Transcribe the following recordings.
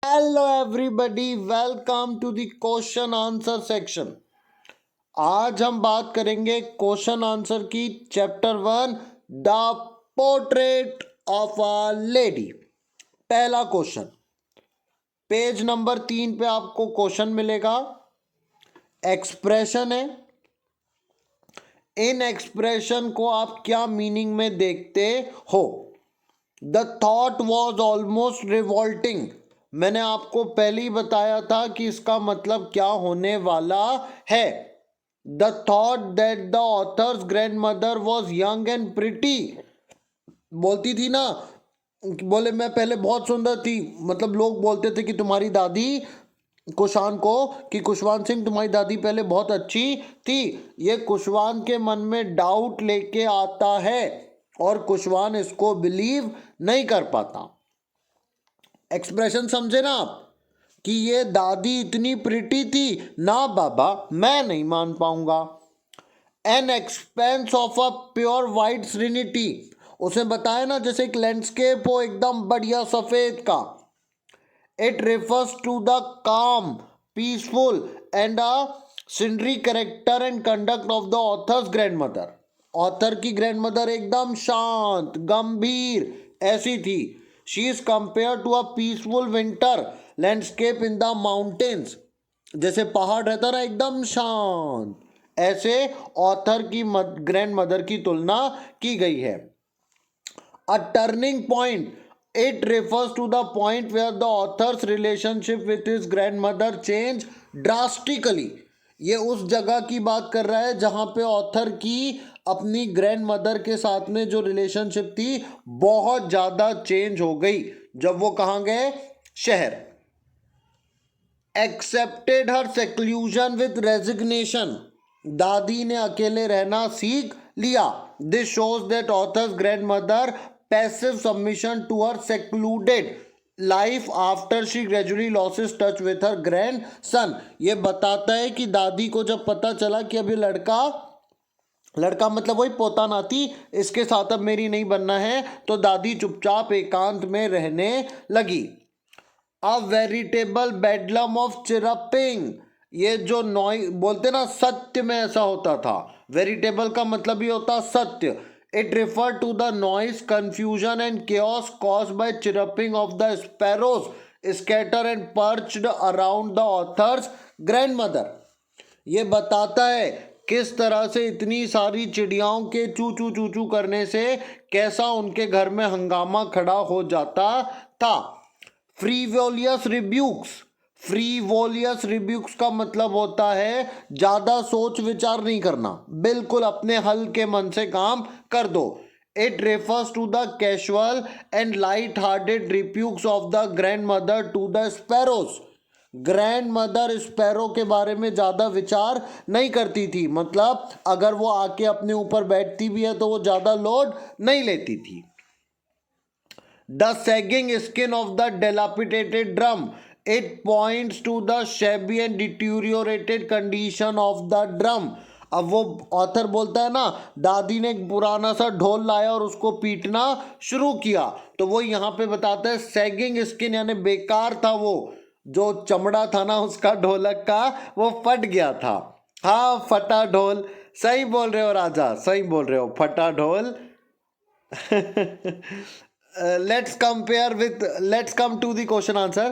Hello everybody, welcome to the question answer section. आज हम बात करेंगे क्वेश्चन आंसर की। Chapter 1 the portrait of a lady. पहला क्वेश्चन, पेज नंबर 3 पे आपको क्वेश्चन मिलेगा। एक्सप्रेशन है। इन एक्सप्रेशन को आप क्या मीनिंग में देखते हो? The thought was almost revolting. मैंने आपको पहले ही बताया था कि इसका मतलब क्या होने वाला है। The thought that the author's grandmother was young and pretty. बोलती थी ना, बोले मैं पहले बहुत सुंदर थी। मतलब लोग बोलते थे कि तुम्हारी दादी कुशान को, कि कुशवान सिंह तुम्हारी दादी पहले बहुत अच्छी थी। ये कुशवान के मन में डाउट लेके आता है और कुशवान इसको बिलीव नहीं कर पाता। एक्सप्रेशन समझे ना आप, कि ये दादी इतनी प्रिटी थी ना बाबा, मैं नहीं मान पाऊंगा। An expanse of a pure white serenity, उसे बताया ना जैसे एक लैंडस्केप हो एकदम बढ़िया सफेद का। It refers to the calm, peaceful and a scenery character and conduct of the author's grandmother. Author की ग्रैंड मदर एकदम शांत गंभीर ऐसी थी। She is compare to a peaceful winter landscape in the mountains. जैसे पहाड़ रहता ना एकदम शांत, ऐसे ऑथर की ग्रैंड मदर की तुलना की गई है। A turning point, it refers to the point where the author's relationship with his grandmother changed drastically. ये उस जगह की बात कर रहा है जहां पे ऑथर की अपनी ग्रैंड मदर के साथ में जो रिलेशनशिप थी बहुत ज्यादा चेंज हो गई जब वो कहाँ गए, शहर। Accepted her seclusion with resignation, दादी ने अकेले रहना सीख लिया। This shows that author's grandmother passive submission to her secluded life after she gradually loses touch with her grandson. ये बताता है कि दादी को जब पता चला कि अभी लड़का लड़का मतलब वही पोता नाती इसके साथ अब मेरी नहीं बनना है, तो दादी चुपचाप एकांत में रहने लगी। अ वेरिटेबल बेडलम ऑफ चिरपिंग, ये जो नॉइ बोलते ना, सत्य में ऐसा होता था। वेरिटेबल का मतलब ही होता सत्य। It refer to the noise, confusion and chaos caused by chirruping of the sparrows scattered and perched around the author's grandmother। ये बताता है किस तरह से इतनी सारी चिड़ियाओं के चू चू चू चू करने से कैसा उनके घर में हंगामा खड़ा हो जाता था। फ्रीवोलियस रिब्यूक्स, फ्रीवोलियस रिब्यूक्स का मतलब होता है ज्यादा सोच विचार नहीं करना, बिल्कुल अपने हल्के मन से काम कर दो। It refers to the casual and light hearted rebukes of the grandmother to the sparrows. Grandmother sparrow के बारे में ज्यादा विचार नहीं करती थी, मतलब अगर वो आके अपने ऊपर बैठती भी है तो वो ज्यादा लोड नहीं लेती थी। The sagging skin of the dilapidated drum, it points to the shabby and deteriorated condition of the drum। अब वो ऑथर बोलता है ना, दादी ने एक पुराना सा ढोल लाया और उसको पीटना शुरू किया, तो वो यहाँ पे बताता है सैगिंग स्किन, यानी बेकार था वो, जो चमड़ा था ना उसका ढोलक का वो फट गया था। हाँ, फटा ढोल, सही बोल रहे हो राजा, सही बोल रहे हो, फटा ढोल। let's come to the question answer.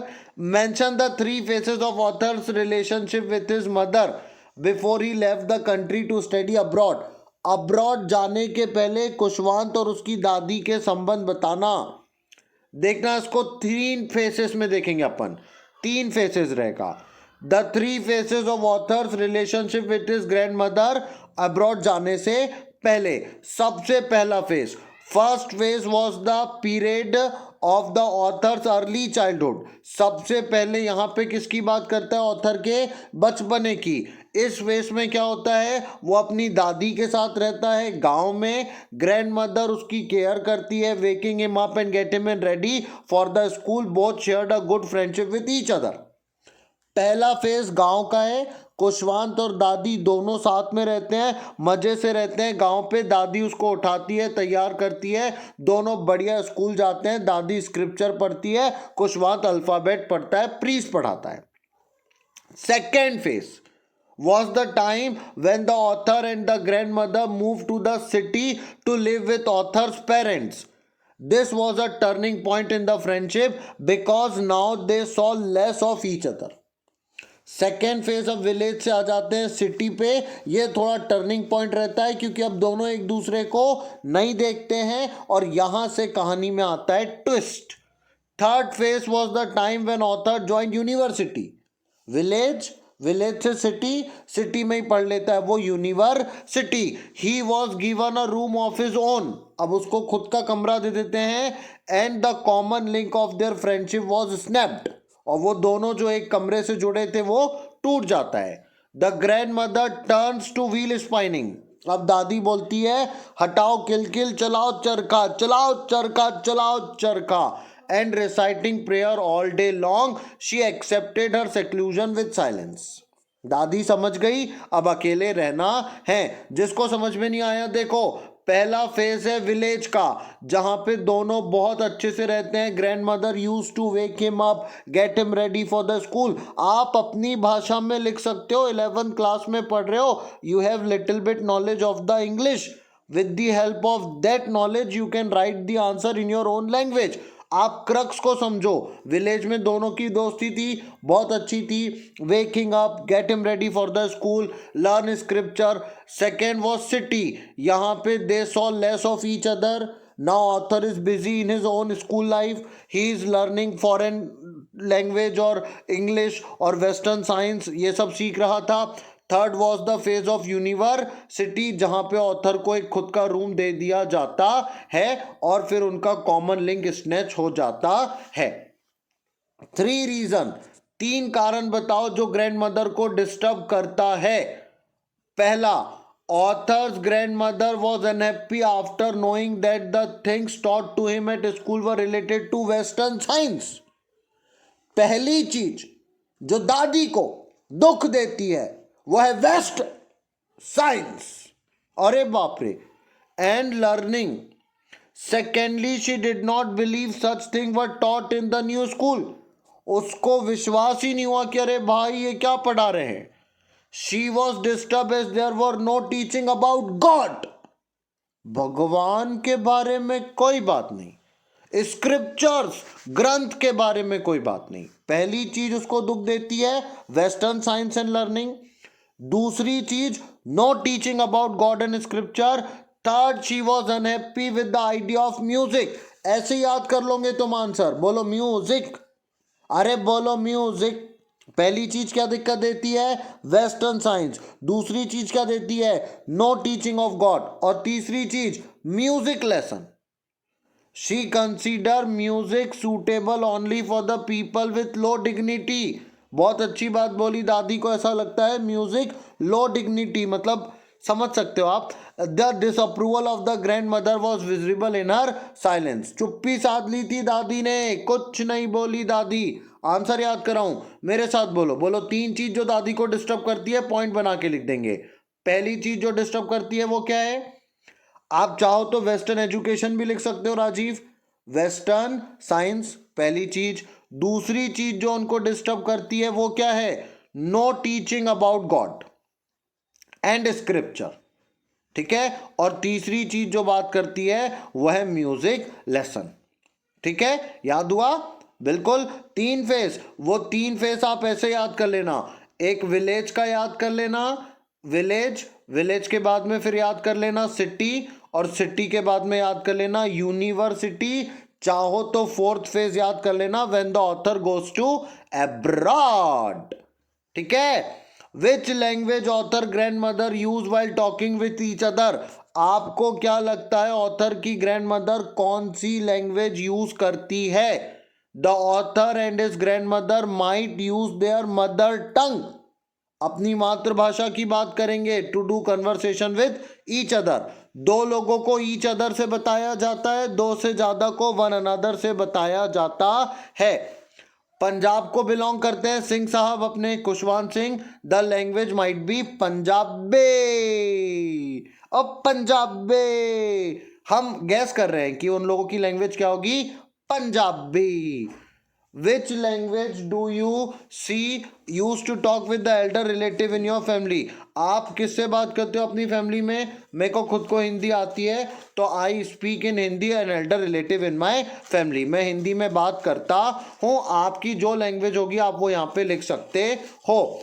Mention the three phases of author's relationship with his mother before he left the country to study abroad। Abroad जाने के पहले कुशवंत और उसकी दादी के संबंध बताना। देखना, इसको 3 फेसेस में देखेंगे अपन, 3 फेसेस रहेगा। The 3 faces of authors relationship with his grand mother abroad जाने से पहले। सबसे पहला phase, first phase was the period of the authors early childhood. सबसे पहले यहाँ पे किसकी बात करता है, ऑथर के बचपने की। इस फेज में क्या होता है, वो अपनी दादी के साथ रहता है गांव में। ग्रैंड मदर उसकी केयर करती है, waking him up and get him and ready for the school. Both shared a good friendship with each other. पहला फेज गांव का है, कुशवंत और दादी दोनों साथ में रहते हैं, मजे से रहते हैं गांव पे। दादी उसको उठाती है, तैयार करती है, दोनों बढ़िया स्कूल जाते हैं। दादी स्क्रिप्चर पढ़ती है, कुशवंत अल्फाबेट पढ़ता है, प्रीस्ट पढ़ाता है। Second phase was the time when the author and the grandmother moved to the city to live with author's parents. This was a turning point in the friendship because now they saw less of each other. Second phase अब village से आ जाते हैं city पे। ये थोड़ा turning point रहता है क्योंकि अब दोनों एक दूसरे को नहीं देखते हैं और यहां से कहानी में आता है twist. Third phase was the time when author join university. Village से सिटी, सिटी में ही पढ़ लेता है वो university. He was given a room of his own, अब उसको खुद का कमरा दे देते हैं। And the common link of their friendship was snapped, और वो दोनों जो एक कमरे से जुड़े थे वो टूट जाता है। The grand mother turns two wheel spinning, अब दादी बोलती है हटाओ किलकिल, चलाओ चरखा, चलाओ चरखा, चलाओ चरखा। And reciting prayer all day long, she accepted her seclusion with silence. दादी समझ गई अब अकेले रहना है। जिसको समझ में नहीं आया देखो, पहला फेज है विलेज का जहां पे दोनों बहुत अच्छे से रहते हैं। Grandmother use to wake him up, get him ready for the school. आप अपनी भाषा में लिख सकते हो, 11th क्लास में पढ़ रहे हो, you have little bit knowledge of the English, with the help of that knowledge you can write the answer in your own language. आप क्रक्स को समझो, विलेज में दोनों की दोस्ती थी, बहुत अच्छी थी। Waking up, get him ready for the school, learn scripture. Second was city, यहाँ पे they saw less of each other. Now author is busy in his own school life, he is learning foreign language और English और western science, ये सब सीख रहा था। Third was the phase of university, जहां पे ऑथर को एक खुद का रूम दे दिया जाता है और फिर उनका कॉमन लिंक स्नैच हो जाता है। 3 रीजन, 3 कारण बताओ जो ग्रैंड मदर को डिस्टर्ब करता है। पहला, author's grandmother was unhappy after knowing that the things taught to him at school were related to western science. पहली चीज जो दादी को दुख देती है वो है वेस्ट साइंस, अरे बाप रे, and learning. Secondly, she did not believe such thing were taught in the new school, उसको विश्वास ही नहीं हुआ कि अरे भाई ये क्या पढ़ा रहे हैं। She was disturb as there were no teaching about God, भगवान के बारे में कोई बात नहीं, स्क्रिप्चर्स ग्रंथ के बारे में कोई बात नहीं। पहली चीज उसको दुख देती है वेस्टर्न साइंस एंड लर्निंग। दूसरी चीज no teaching about God and scripture. Third, she was unhappy with the idea of music. ऐसे याद कर लोगे तुम आंसर, बोलो म्यूजिक, अरे बोलो म्यूजिक। पहली चीज क्या दिक्कत देती है, वेस्टर्न साइंस। दूसरी चीज क्या देती है, नो टीचिंग ऑफ गॉड। और तीसरी चीज music lesson. She consider music suitable only for the people with low dignity. बहुत अच्छी बात बोली, दादी को ऐसा लगता है म्यूजिक लो डिग्निटी, मतलब समझ सकते हो आप। The disapproval of the grandmother was visible in her silence. चुप्पी साध ली थी दादी ने, कुछ नहीं बोली दादी। आंसर याद कराऊं, मेरे साथ बोलो, बोलो 3 चीज जो दादी को डिस्टर्ब करती है, पॉइंट बना के लिख देंगे। पहली चीज जो डिस्टर्ब करती है वो क्या है, आप चाहो तो वेस्टर्न एजुकेशन भी लिख सकते हो राजीव, वेस्टर्न साइंस पहली चीज। दूसरी चीज जो उनको डिस्टर्ब करती है वो क्या है, no teaching about God and scripture, ठीक है। और तीसरी चीज जो बात करती है वह है म्यूजिक लेसन, ठीक है। याद हुआ, बिल्कुल। 3 फेस, वो 3 फेस आप ऐसे याद कर लेना। एक विलेज का याद कर लेना, विलेज के बाद में फिर याद कर लेना सिटी, और सिटी के बाद में याद कर लेना यूनिवर्सिटी। चाहो तो 4th फेज याद कर लेना, when the author goes to abroad, ठीक है। Which language author grandmother use while talking with each other. आपको क्या लगता है ऑथर की ग्रैंड मदर कौन सी लैंग्वेज यूज करती है। The author and his grandmother might use their mother tongue, अपनी मातृभाषा की बात करेंगे, to do conversation with each other. 2 लोगों को ईच अदर से बताया जाता है, 2 से ज्यादा को वन अनदर से बताया जाता है। पंजाब को बिलोंग करते हैं सिंह साहब अपने, Khushwant Singh. The language might be Punjabi. अब पंजाबी हम गैस कर रहे हैं कि उन लोगों की लैंग्वेज क्या होगी, Punjabi. Which language do you see use to talk with the elder relative in your family? आप किससे बात करते हो अपनी फैमिली में? मेरे को खुद को हिंदी आती है, तो I speak in Hindi and Elder relative in my family. मैं हिंदी में बात करता हूँ। आपकी जो लैंग्वेज होगी आप वो यहाँ पे लिख सकते हो।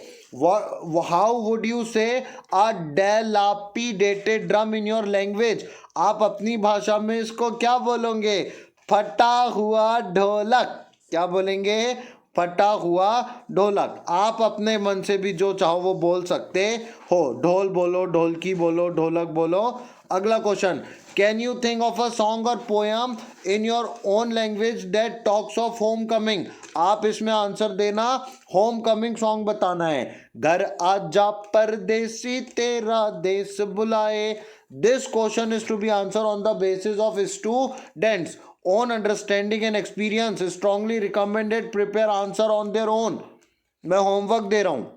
हाउ वुड यू से अ डेलापिडेटेड ड्रम इन योर लैंग्वेज? आप अपनी भाषा में इसको क्या बोलोगे? फटा हुआ ढोलक। क्या बोलेंगे? फटा हुआ ढोलक। आप अपने मन से भी जो चाहो वो बोल सकते हो। ढोल बोलो, ढोलकी बोलो, ढोलक बोलो। अगला question, can you think of a song or poem in your own language that talks of home coming? आप इसमें आंसर देना, होम कमिंग सॉन्ग बताना है। घर आजा परदेसी तेरा देश बुलाए। This question is to be answer on the basis of students own understanding and experience. Strongly recommended prepare answer on their own. मैं होमवर्क दे रहा हूँ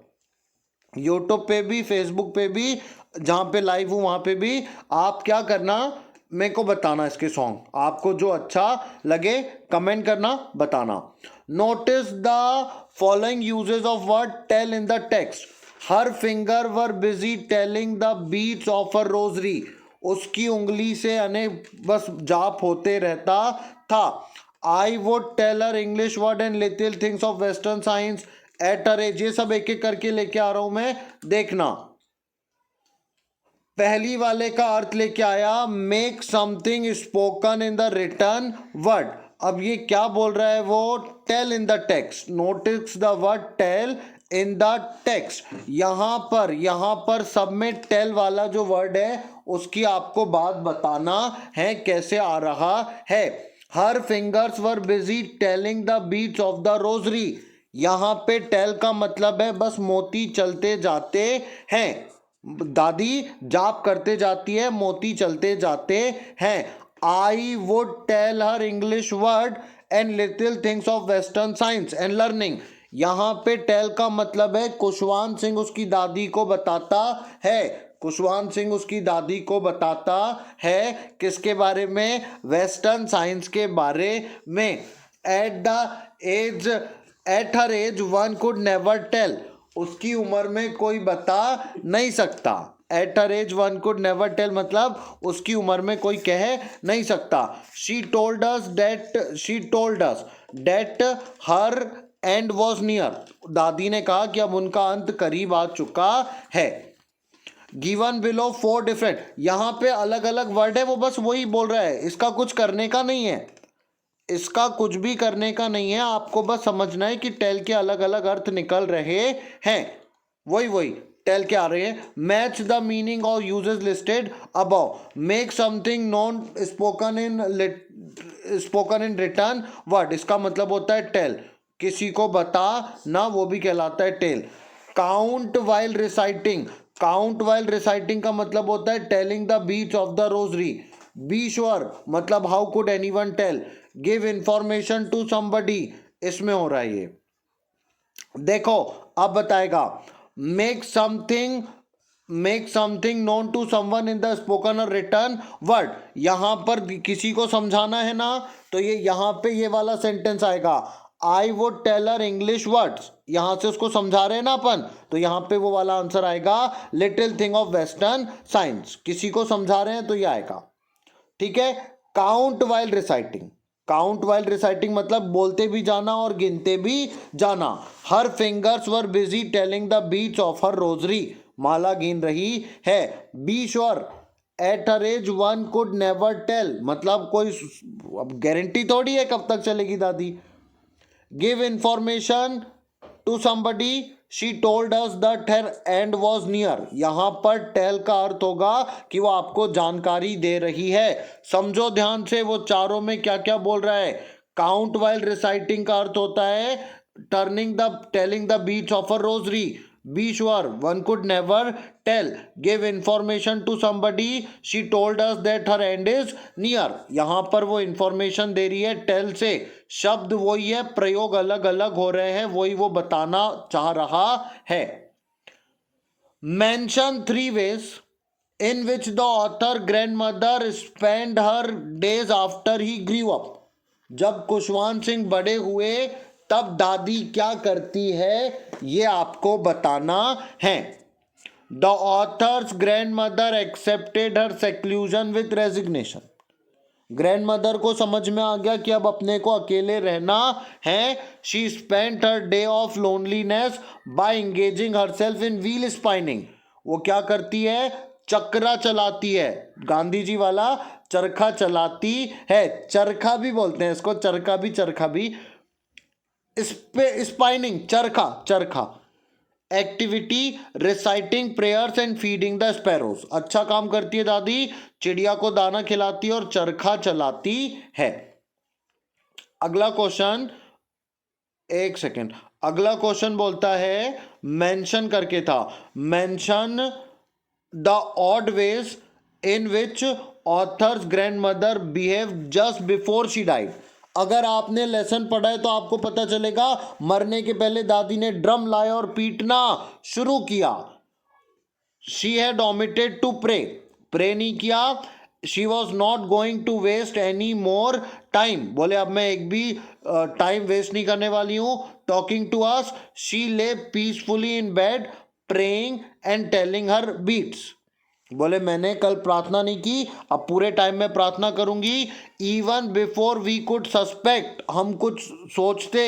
यूट्यूब पे भी, फेसबुक पे भी, जहाँ पे लाइव हूँ वहाँ पे भी। आप क्या करना, मेरे को बताना इसके सॉन्ग, आपको जो अच्छा लगे कमेंट करना, बताना। Notice the following uses of word tell in the text. Her finger were busy telling the beats of a rosary. उसकी उंगली से बस जाप होते रहता था। I would tell her English word and little things of western science at her age. ये सब एक एक करके लेके आ रहा हूं मैं, देखना। पहली वाले का अर्थ लेके आया, make something spoken in the return word. अब ये क्या बोल रहा है वो? Tell in the text. Notice the word tell in the text. यहां पर सब में टेल वाला जो वर्ड है उसकी आपको बात बताना है, कैसे आ रहा है। Her fingers were busy telling the beats of the rosary. यहां पे टेल का मतलब है बस मोती चलते जाते हैं। दादी जाप करते जाती है, मोती चलते जाते हैं। I would tell her English word and little things of western science and learning. यहां पे टेल का मतलब है खुशवंत सिंह उसकी दादी को बताता है। खुशवंत सिंह उसकी दादी को बताता है किसके बारे में? वेस्टर्न साइंस के बारे में। At her age one could never tell. उसकी उम्र में कोई बता नहीं सकता। At her age one could never tell मतलब उसकी उम्र में कोई कह नहीं सकता। She told us that her end was near. दादी ने कहा कि अब उनका अंत करीब आ चुका है। Given below 4 different. यहां पे अलग अलग वर्ड है, वो बस वही बोल रहा है, इसका कुछ करने का नहीं है, इसका कुछ भी करने का नहीं है। आपको बस समझना है कि टेल के अलग अलग अर्थ निकल रहे हैं, वही टेल के आ रहे हैं। Match the meaning of uses listed above. Make something non spoken in return word. इसका मतलब होता है टेल। किसी को बता ना, वो भी कहलाता है tell. Count while reciting. Count while reciting का मतलब होता है telling the beats of the rosary. Be sure मतलब how could anyone tell. Give information to somebody, इसमें हो रहा है ये। देखो अब बताएगा, make something known to someone in the spoken or written word. यहां पर किसी को समझाना है ना, तो ये यहां पे ये वाला सेंटेंस आएगा, I would tell her English words. यहां से उसको समझा रहे हैं ना अपन, तो यहां पे वो वाला आंसर आएगा, little thing of western science. किसी को समझा रहे हैं तो ये आएगा, ठीक है। काउंट वाइल रिसाइटिंग मतलब बोलते भी जाना और गिनते भी जाना। Her fingers were busy telling the beats of her rosary. माला गिन रही है। Be sure at her age one could never tell मतलब कोई अब गारंटी थोड़ी है कब तक चलेगी दादी। Give information to somebody, she told us that her end was near. यहां पर टेल का अर्थ होगा कि वो आपको जानकारी दे रही है। समझो ध्यान से वो चारों में क्या क्या बोल रहा है। काउंट वाइल रिसाइटिंग का अर्थ होता है telling the beats of a rosary. Be sure, one could never tell. Give information to somebody. She told us that her end is near. यहां पर वो इंफॉर्मेशन दे रही है tell से, शब्द वही है, प्रयोग अलग अलग हो रहे हैं, वही वो बताना चाह रहा है. Mention 3 ways in which the author grandmother spent her days after he grew up. जब खुशवंत सिंह बड़े हुए तब दादी क्या करती है ये आपको बताना है. The author's grandmother accepted her seclusion with resignation. Grandmother को समझ में आ गया कि अब अपने को अकेले रहना है. She spent her day of loneliness by engaging herself in wheel spinning. वो क्या करती है, चक्रा चलाती है. गांधी जी वाला चरखा चलाती है. चरखा भी बोलते हैं इसको, चरखा भी स्पाइनिंग, चरखा. Activity reciting prayers and feeding the sparrows. अच्छा काम करती है दादी, चिड़िया को दाना खिलाती है और चरखा चलाती है. अगला क्वेश्चन, एक सेकेंड, अगला क्वेश्चन बोलता है मेंशन करके था. Mention the odd ways in which authors grandmother behave just before she died. अगर आपने लेसन पढ़ा है तो आपको पता चलेगा मरने के पहले दादी ने ड्रम लाया और पीटना शुरू किया. She had omitted to pray नहीं किया. She was not going to waste any more time. बोले अब मैं एक भी टाइम वेस्ट नहीं करने वाली हूं. Talking to us, she lay peacefully in bed praying and telling her beads. बोले मैंने कल प्रार्थना नहीं की, अब पूरे टाइम में प्रार्थना करूंगी. Even before we could suspect, हम कुछ सोचते.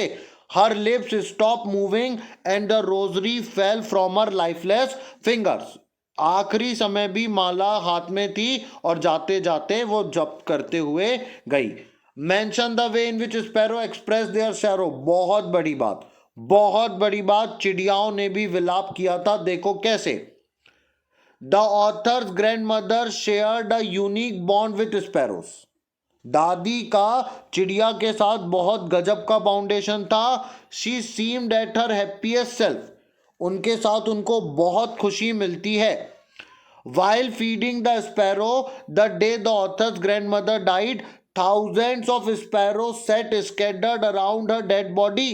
Her lips stop moving and the rosary fell from her lifeless fingers. आखिरी समय भी माला हाथ में थी और जाते जाते वो जप करते हुए गई. Mention the way in which sparrow express their serow. बहुत बड़ी बात, चिड़ियाओं ने भी विलाप किया था. देखो कैसे. The author's grandmother shared a unique bond with sparrows. दादी का चिड़िया के साथ बहुत गजब का फाउंडेशन था. She seemed at her happiest self. उनके साथ उनको बहुत खुशी मिलती है. While feeding the sparrow, the day the author's grandmother died, thousands of sparrows sat scattered around her dead body.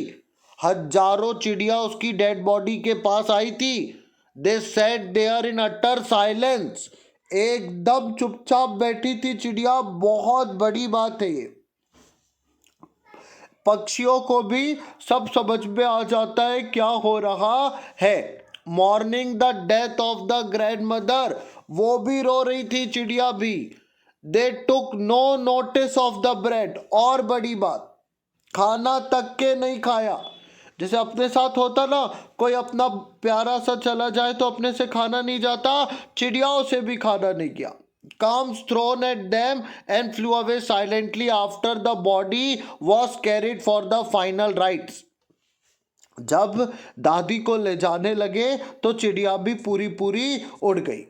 हजारों चिड़िया उसकी डेड बॉडी के पास आई थी. They sat there in utter silence. एकदम चुपचाप बैठी थी चिड़िया. बहुत बड़ी बात है ये. पक्षियों को भी सब समझ में आ जाता है क्या हो रहा है. Morning the death of the grandmother, वो भी रो रही थी चिड़िया भी. They took no notice of the bread. और बड़ी बात, खाना तक के नहीं खाया. जैसे अपने साथ होता ना, कोई अपना प्यारा सा चला जाए तो अपने से खाना नहीं जाता, चिड़ियाओं से भी खाना नहीं किया. Calms thrown at them and flew away silently after the body was carried for the final rites. जब दादी को ले जाने लगे तो चिड़िया भी पूरी उड़ गई.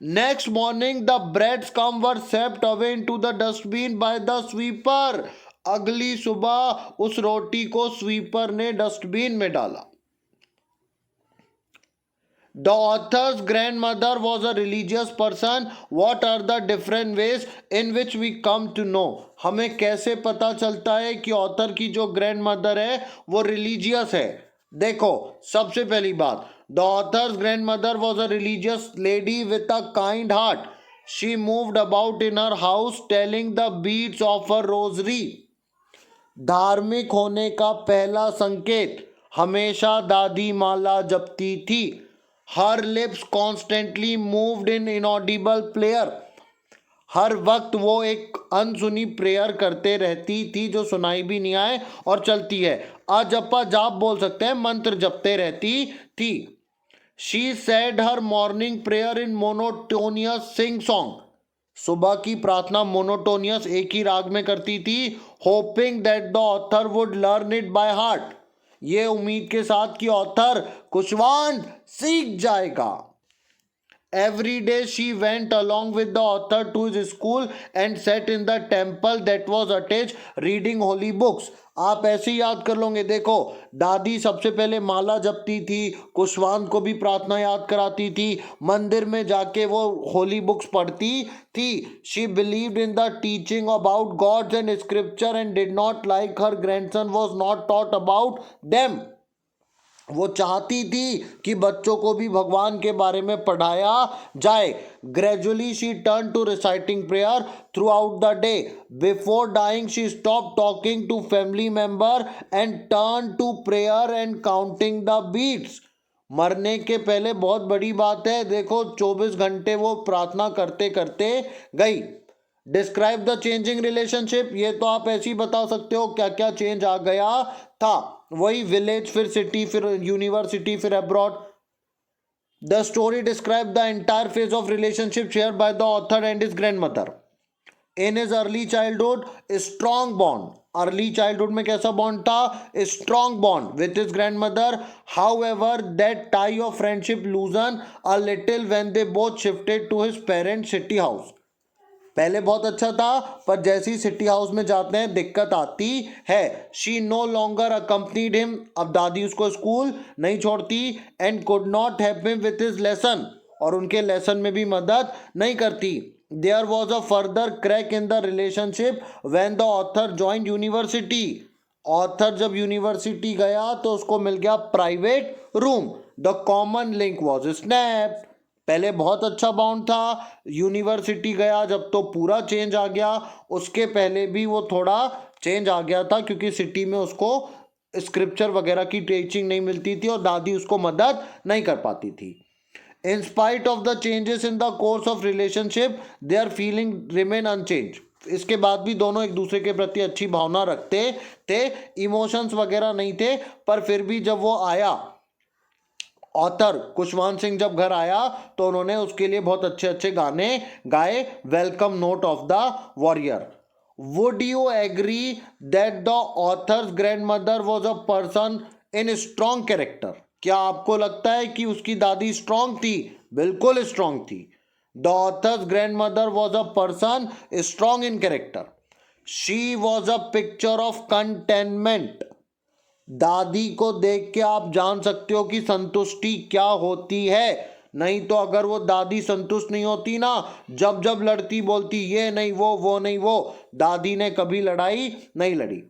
Next morning the breads come were swept away into the dustbin by the sweeper. अगली सुबह उस रोटी को स्वीपर ने डस्टबिन में डाला. The author's grandmother was a religious person. What are the different ways in which we come to know? हमें कैसे पता चलता है कि ऑथर की जो ग्रैंडमदर है वो रिलीजियस है. देखो, सबसे पहली बात, the author's grandmother was a religious lady with a kind heart. She moved about in her house telling the beads of her rosary. धार्मिक होने का पहला संकेत, हमेशा दादी माला जपती थी. Her lips constantly moved in inaudible prayer. हर वक्त वो एक अनसुनी प्रेयर करते रहती थी जो सुनाई भी नहीं आए और चलती है. अजपा जाप बोल सकते हैं, मंत्र जपते रहती थी. She said her morning prayer in monotonous sing song. सुबह की प्रार्थना मोनोटोनियस एक ही राग में करती थी. Hoping that the author would learn it by heart. ये उम्मीद के साथ कि ऑथर खुशवंत सीख जाएगा. Every day she went along with the author to his school and sat in the temple that was attached reading holy books. आप ऐसे ही याद कर लोगे. देखो, दादी सबसे पहले माला जपती थी, कुशवांत को भी प्रार्थना याद कराती थी, मंदिर में जाके वो होली बुक्स पढ़ती थी. She believed in the teaching about gods and scripture and did not like her grandson was not taught about them. वो चाहती थी कि बच्चों को भी भगवान के बारे में पढ़ाया जाए. Gradually she turn to reciting prayer throughout the day. Before dying she stop talking to family member and turn to prayer and counting the beads. मरने के पहले बहुत बड़ी बात है. देखो, 24 घंटे वो प्रार्थना करते करते गई. Describe the changing relationship. ये तो आप ऐसे ही बता सकते हो क्या क्या चेंज आ गया था. वही विलेज, फिर सिटी, फिर यूनिवर्सिटी, फिर abroad. The story describe the entire phase of relationship share by the author and his grandmother. In his early childhood strong bond. Early childhood में कैसा बॉन्ड था? Strong bond with his grandmother. However that tie of friendship loosen a little when they both shifted to his parents city house. पहले बहुत अच्छा था, पर जैसे ही city house में जाते हैं दिक्कत आती है. She no longer accompanied him. अब दादी उसको स्कूल नहीं छोड़ती. And could not help him with his lesson. और उनके लेसन में भी मदद नहीं करती. There was a further crack in the relationship when the author joined university. Author जब यूनिवर्सिटी गया तो उसको मिल गया private room. The common link was snapped. पहले बहुत अच्छा बाउंड था, यूनिवर्सिटी गया जब तो पूरा चेंज आ गया. उसके पहले भी वो थोड़ा चेंज आ गया था क्योंकि सिटी में उसको स्क्रिप्चर वगैरह की टीचिंग नहीं मिलती थी और दादी उसको मदद नहीं कर पाती थी. In spite of the changes in the course of relationship their feeling remain unchanged. इसके बाद भी दोनों एक दूसरे के प्रति अच्छी भावना रखते थे. इमोशंस वगैरह नहीं थे, पर फिर भी जब वो आया, ऑथर कुशवांत सिंह जब घर आया तो उन्होंने उसके लिए बहुत अच्छे अच्छे गाने गाए. Welcome note of the warrior. Would you agree that the author's grandmother was a person in strong character. क्या आपको लगता है कि उसकी दादी स्ट्रॉन्ग थी? बिल्कुल स्ट्रॉन्ग थी. The author's grandmother was a person strong in character. She was a picture of containment. दादी को देख के आप जान सकते हो कि संतुष्टि क्या होती है. नहीं तो अगर वो दादी संतुष्ट नहीं होती ना, जब जब लड़ती बोलती ये नहीं वो नहीं वो. दादी ने कभी लड़ाई नहीं लड़ी.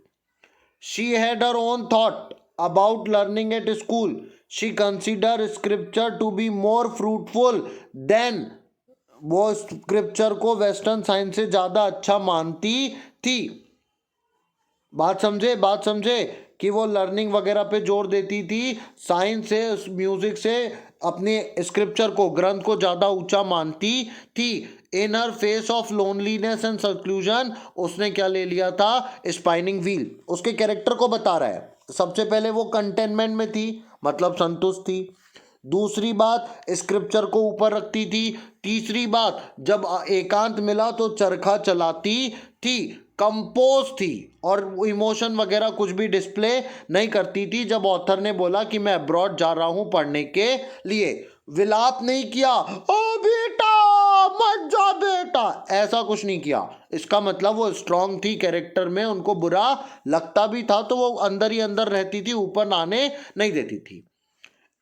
She had her own thought about learning at school. She consider scripture to be more fruitful than. वो स्क्रिप्चर को वेस्टर्न साइंस से ज़्यादा अच्छा मानती थी. बात समझे कि वो लर्निंग वगैरह पे जोर देती थी. साइंस से, म्यूजिक से अपने स्क्रिप्चर को, ग्रंथ को ज़्यादा ऊंचा मानती थी. इन हर फेस ऑफ लोनलीनेस एंड सक्लूजन उसने क्या ले लिया था? Spinning wheel. उसके कैरेक्टर को बता रहा है. सबसे पहले वो कंटेनमेंट में थी, मतलब संतुष्ट थी. दूसरी बात, स्क्रिप्चर को ऊपर रखती थी. तीसरी बात, जब एकांत मिला तो चरखा चलाती थी. कंपोज थी और इमोशन वगैरह कुछ भी डिस्प्ले नहीं करती थी. जब ऑथर ने बोला कि मैं अब्रॉड जा रहा हूं पढ़ने के लिए, विलाप नहीं किया, ओ बेटा मत जा बेटा, ऐसा कुछ नहीं किया. इसका मतलब वो स्ट्रांग थी कैरेक्टर में. उनको बुरा लगता भी था तो वो अंदर ही अंदर रहती थी, ऊपर आने नहीं देती थी.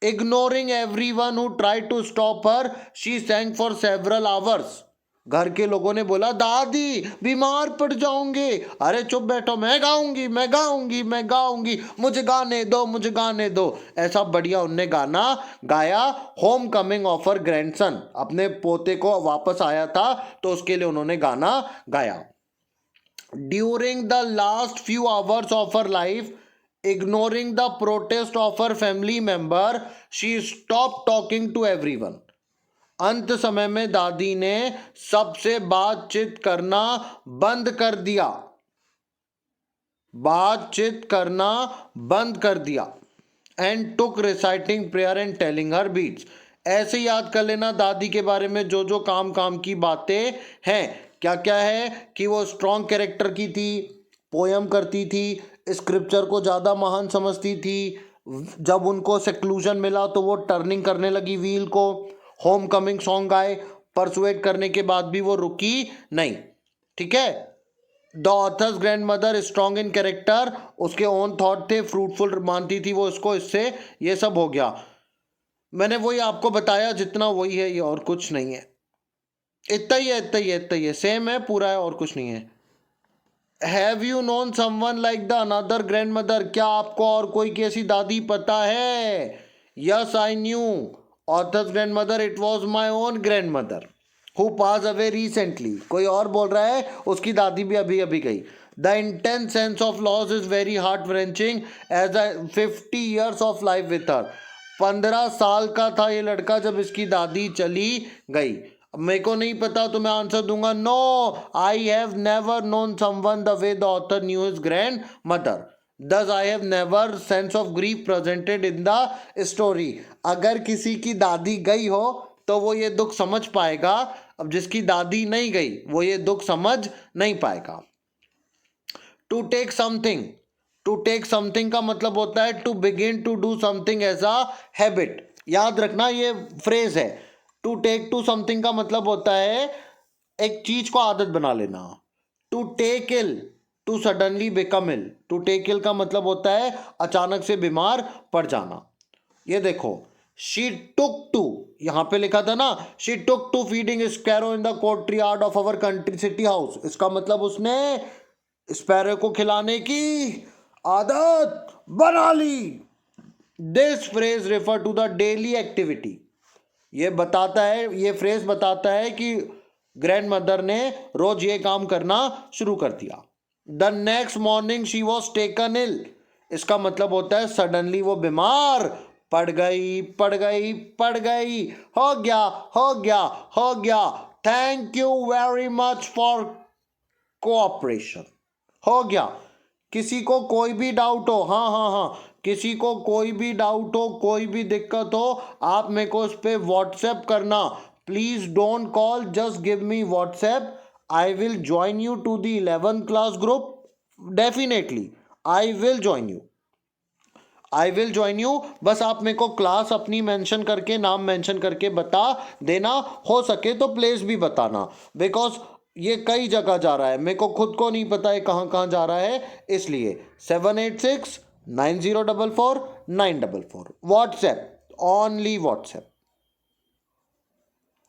Ignoring everyone who tried to stop her, she sang for several hours. घर के लोगों ने बोला दादी बीमार पड़ जाओगे. अरे चुप बैठो, मैं गाऊंगी, मुझे गाने दो. ऐसा बढ़िया उनने गाना गाया. Home coming of her grandson. अपने पोते को वापस आया था तो उसके लिए उन्होंने गाना गाया. During the last few hours of her life, ignoring the protest of her family member, she stopped talking to everyone. अंत समय में दादी ने सबसे बातचीत करना बंद कर दिया. And took reciting prayer and telling her beads. ऐसे याद कर लेना दादी के बारे में जो जो काम की बातें हैं. क्या क्या है कि वो स्ट्रॉन्ग कैरेक्टर की थी, पोयम करती थी, स्क्रिप्चर को ज़्यादा महान समझती थी. जब उनको सेक्लूजन मिला तो वो टर्निंग करने लगी व्हील को. होम कमिंग सॉन्ग आए, परसुएट करने के बाद भी वो रुकी नहीं, ठीक है। The author's grand mother strong in character, उसके ओन थॉट थे, फ्रूटफुल मानती थी वो इसको, इससे ये सब हो गया। मैंने वही आपको बताया जितना, वही है ये, और कुछ नहीं है, इतना ही है, इतना ही है, इतना ही है, सेम है पूरा है, और कुछ नहीं है। Have you known someone like the another grand mother, क्या आपको और कोई की ऐसी दादी पता है? Yes I knew authors grand mother, it was my own grand mother who pass away recently. कोई और बोल रहा है उसकी दादी भी अभी अभी गई। The intense sense of loss is very heart wrenching as a 50 years of life with her. 15 साल का था ये लड़का जब इसकी दादी चली गई। अब मेरे को नहीं पता तो मैं आंसर दूंगा no, I have never known someone the way the author knew his grandmother, thus I have never sense of grief presented in the story. अगर किसी की दादी गई हो तो वो ये दुख समझ पाएगा, अब जिसकी दादी नहीं गई वो ये दुख समझ नहीं पाएगा। To take something, to take something का मतलब होता है to begin to do something as a habit. याद रखना ये फ्रेज है। टू टेक टू समथिंग का मतलब होता है एक चीज को आदत बना लेना। To take ill, to suddenly become ill. To take ill का मतलब होता है अचानक से बीमार पड़ जाना। ये देखो, शी टुक टू, यहां पे लिखा था ना, she took to feeding sparrow in the courtyard of our country city house. इसका मतलब उसने स्पैरो को खिलाने की आदत बना ली। This phrase refer to the daily activity. ये बताता है, ये फ्रेज बताता है कि ग्रैंड मदर ने रोज ये काम करना शुरू कर दिया। The next morning she was taken ill, इसका मतलब होता है सडनली वो बीमार पड़ गई, पड़ गई, पड़ गई। हो गया, हो गया, हो गया। Thank you very much for cooperation. हो गया। किसी को कोई भी डाउट हो, हाँ हाँ हाँ, किसी को कोई भी डाउट हो, कोई भी दिक्कत हो, आप मेरे को उस पर व्हाट्सएप करना। Please don't call, just give me WhatsApp. I will join you to the 11th class group, definitely I will join you, I will join you. बस आप मेरे को क्लास अपनी मेंशन करके, नाम मेंशन करके बता देना, हो सके तो प्लेस भी बताना, बिकॉज ये कई जगह जा रहा है, मेरे को खुद को नहीं पता है कहाँ कहाँ जा रहा है, इसलिए 7869044944 WhatsApp, only WhatsApp.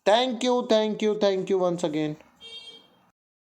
Thank you, thank you, thank you once again.